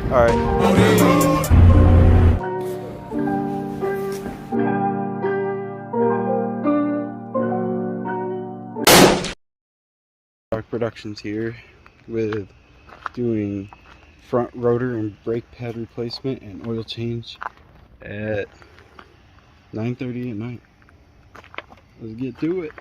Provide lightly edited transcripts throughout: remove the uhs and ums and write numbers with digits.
Alright. Dark Productions here with doing front rotor and brake pad replacement and oil change at 9:30 at night. Let's get to it.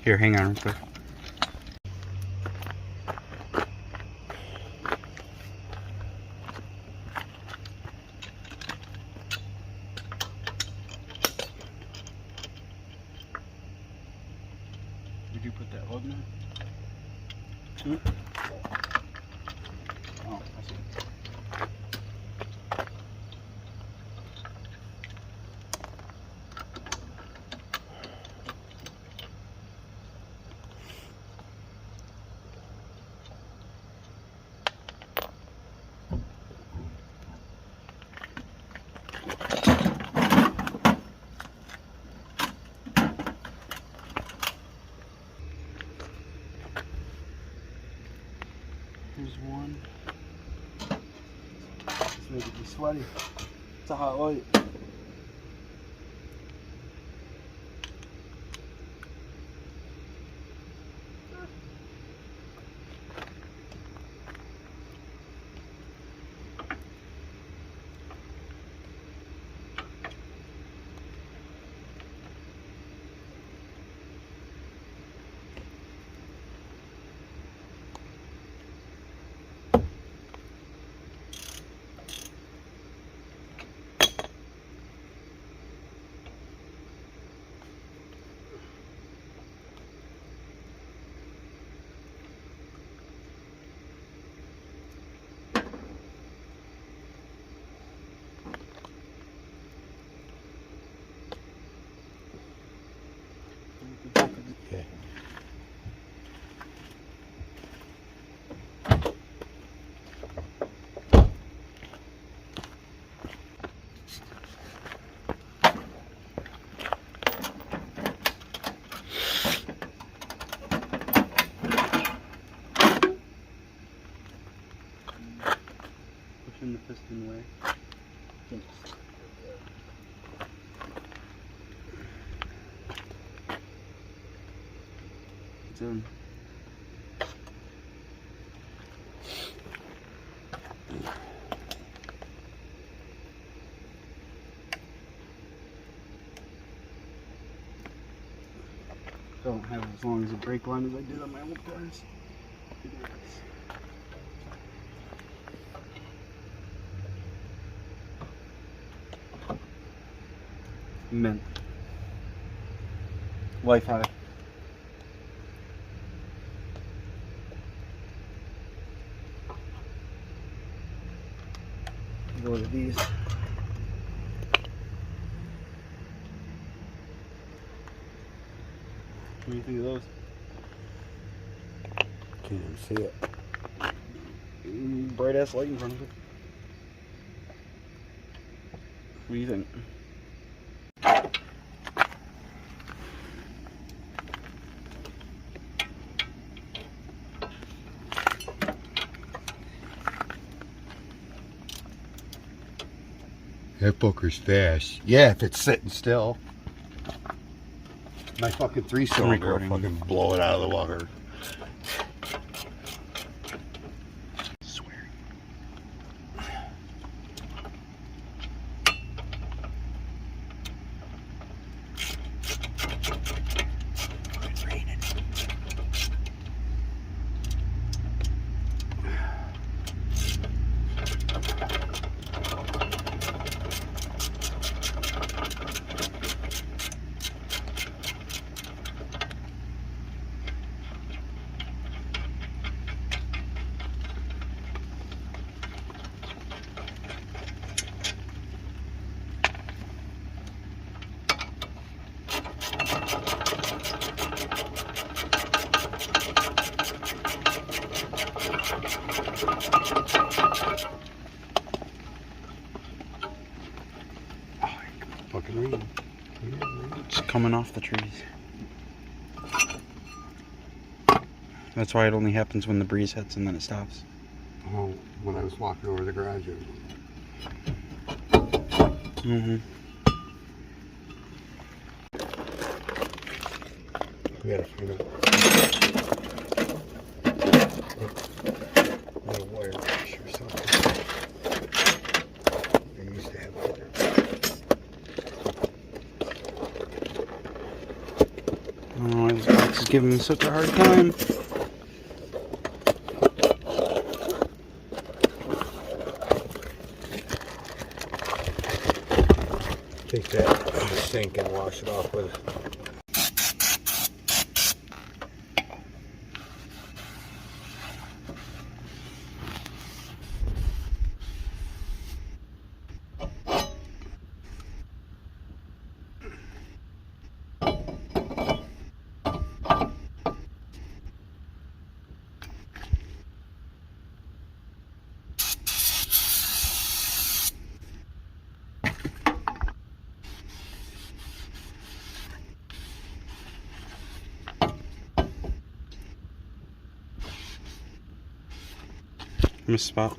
Here, hang on real quick. Did you put that lug nut? Oh, I see. Here's one. Let's make it be sweaty. It's a hot light. Okay. Pushing the piston away. It's in. Don't have as long as a brake line as I did on my old cars. Mint. Life high. Go to these. What do you think of those? Can't even see it. Bright ass light in front of it. What do you think? That fucker's fast. Yeah, if it's sitting still. My fucking 3-cylinder will fucking blow it out of the water. fucking rain. It's coming off the trees. That's why it only happens when the breeze hits and then it stops. Oh, when I was walking over the garage. Mm-hmm. We gotta find a little wire mesh or something. They used to have wire. Oh, this box is giving me such a hard time. Take that in the sink and wash it off with it. Miss spot.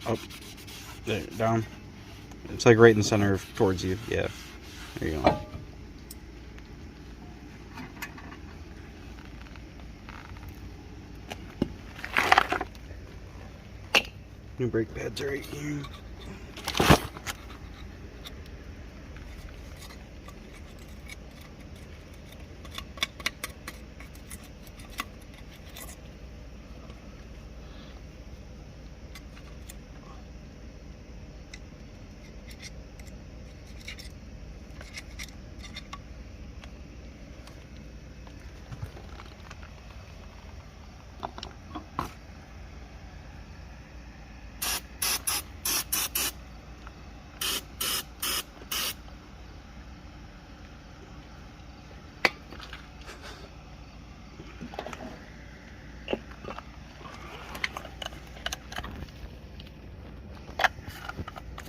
Up. There, down. It's like right in the center towards you. Yeah. There you go. New brake pads are right here.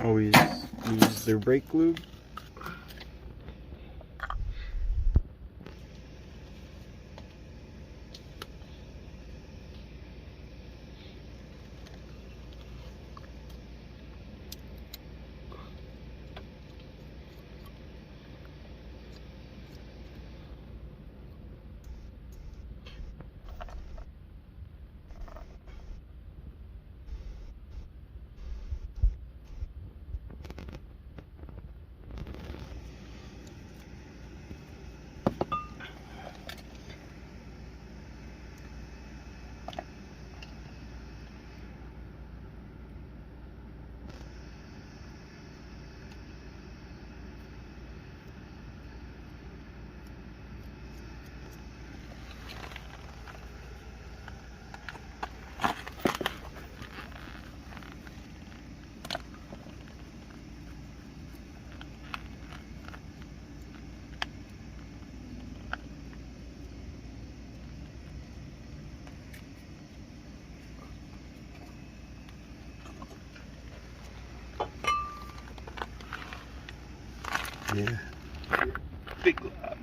Always use their brake lube. Yeah. Big lab.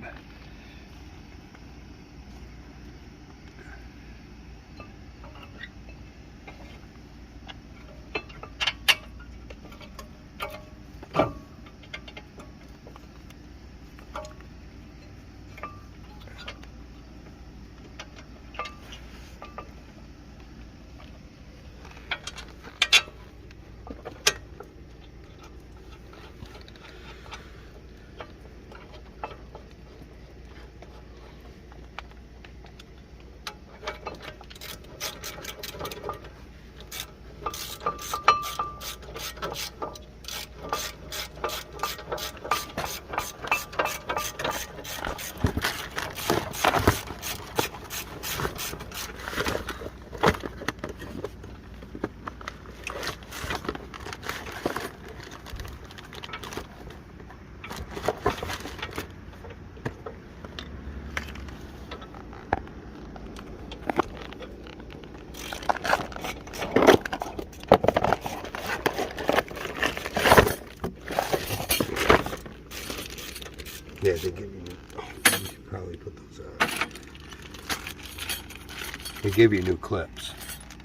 Yeah, they give you. Oh, you should probably put those on. They give you new clips.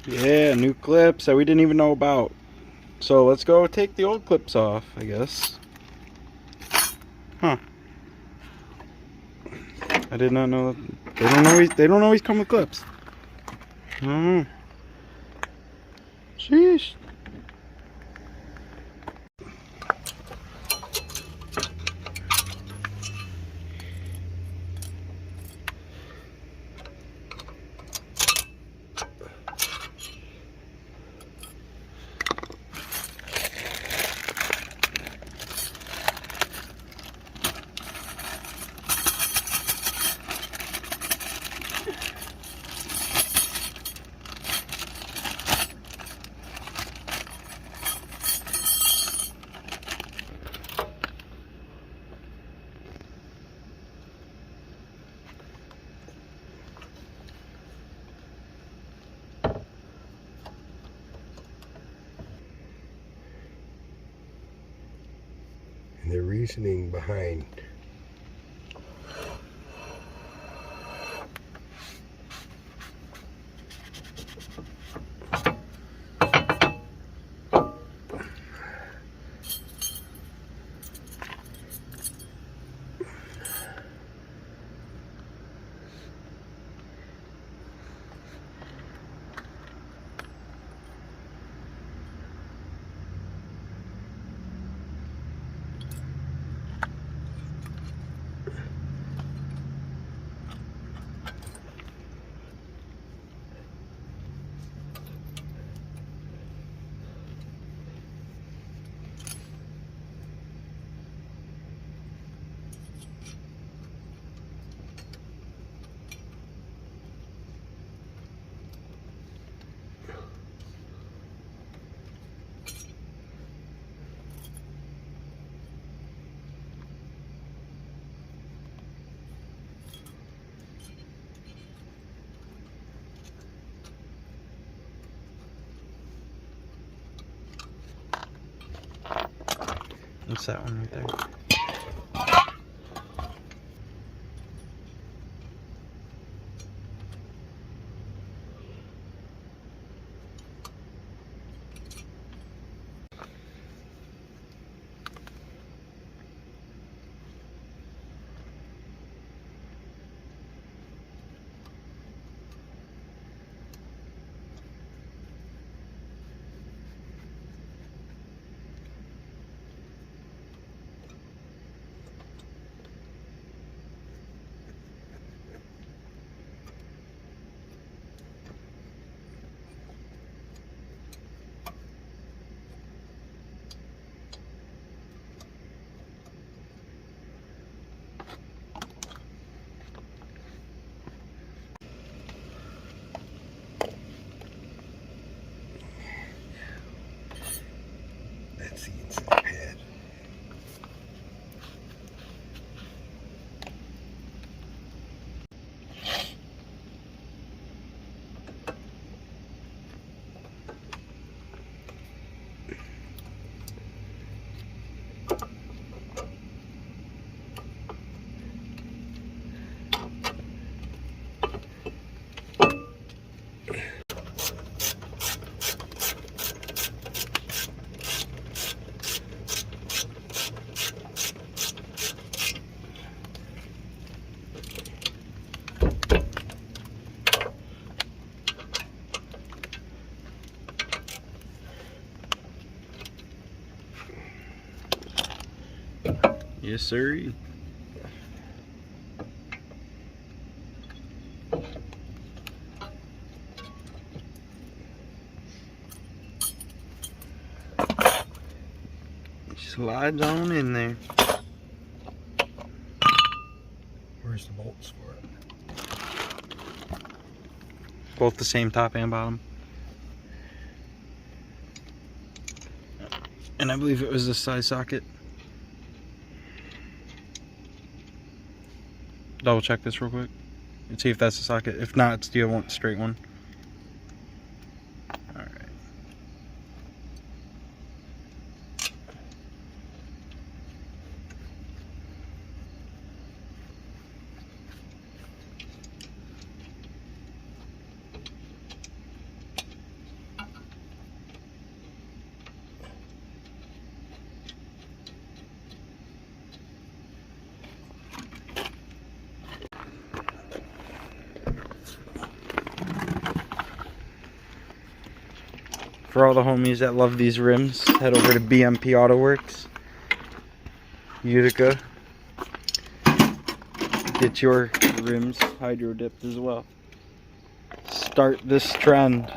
Yeah, new clips that we didn't even know about. So let's go take the old clips off, I guess. Huh. I did not know that. They don't always come with clips. Sheesh. And the reasoning behind What's that one right there? that's the inside pad. Yes, sir. Slides on in there. Where's the bolts for it? Both the same top and bottom. And I believe it was this side socket. Double check this real quick and see if that's the socket. If not, it's the other one, straight one. Alright. For all the homies that love these rims, head over to BMP Auto Works, Utica. Get your rims hydro dipped as well. Start this trend.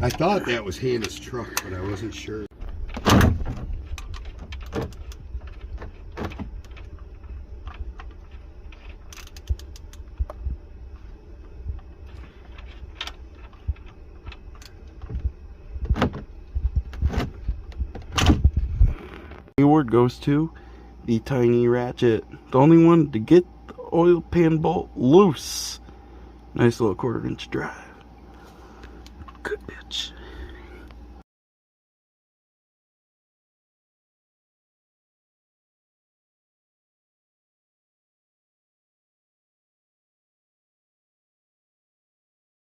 I thought that was Hannah's truck, but I wasn't sure. The award goes to the tiny ratchet, the only one to get the oil pan bolt loose. Nice little 1/4 inch drive. Good bitch.